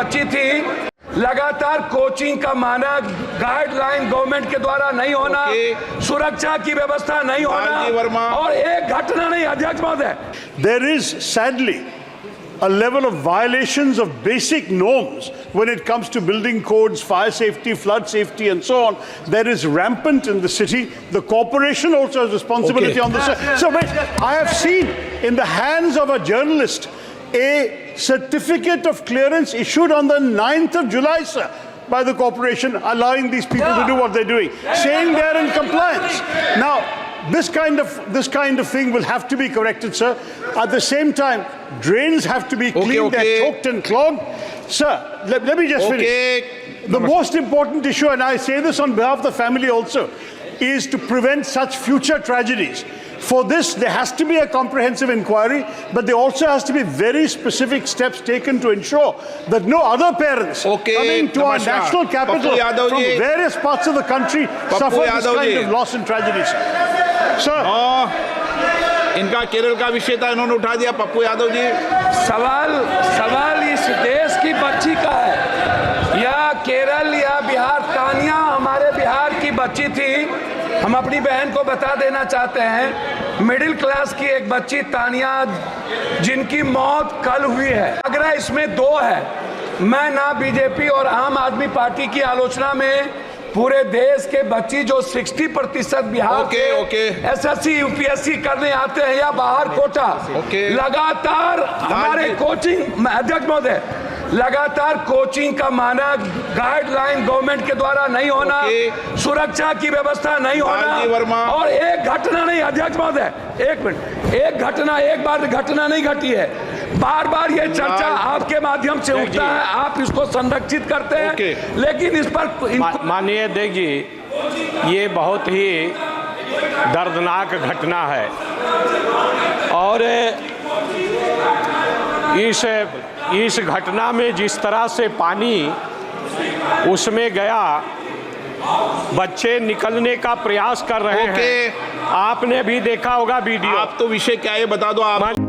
बच्ची थी, लगातार कोचिंग का मानक गाइडलाइन गवर्नमेंट के द्वारा नहीं होना, सुरक्षा की व्यवस्था नहीं होना, और एक घटना नहीं अध्यक्ष महोदय। There is sadly a level of violations of basic norms when it comes to building codes, fire safety, flood safety, and so on. That is rampant in the city. The corporation also has responsibility on this. So wait, I have seen in the hands of a journalist a certificate of clearance issued on the 9th of July, sir, by the corporation, allowing these people to do what they're doing, saying they're in compliance. Now, this kind of thing will have to be corrected, sir. At the same time, drains have to be cleaned. They're choked and clogged. Sir, let me just finish. The most important issue, and I say this on behalf of the family also, is to prevent such future tragedies. For this, there has to be a comprehensive inquiry, but there also has to be very specific steps taken to ensure that no other parents coming to our national capital from various parts of the country suffer this kind of loss and tragedies. Sir, इनका केरल का विषय था, इन्होंने उठा दिया। पप्पू यादव जी, सवाल इस देश की बच्ची का है, या केरल या बिहार। तानिया हमारे बिहार की बच्ची थी। हम अपनी बहन को बता देना चाहते हैं, मिडिल क्लास की एक बच्ची तानिया, जिनकी मौत कल हुई है। अगर इसमें दो है, मैं ना बीजेपी और आम आदमी पार्टी की आलोचना में, पूरे देश के बच्ची जो 60% बिहार के एसएससी यूपीएससी करने आते हैं या बाहर कोटा, लगातार हमारे कोचिंग, अध्यक्ष महोदय, लगातार कोचिंग का मानक गाइडलाइन गवर्नमेंट के द्वारा नहीं होना, सुरक्षा की व्यवस्था नहीं होना, और एक घटना नहीं अध्यक्ष महोदय, एक मिनट, एक बार घटना नहीं घटी है। बार बार ये चर्चा आपके माध्यम से उठता है, आप इसको संरक्षित करते हैं, लेकिन इस पर माननीय अध्यक्ष जी, ये बहुत ही दर्दनाक घटना है, और इस घटना में जिस तरह से पानी उसमें गया, बच्चे निकलने का प्रयास कर रहे हैं। आपने भी देखा होगा वीडियो। आप तो विषय क्या है बता दो आप।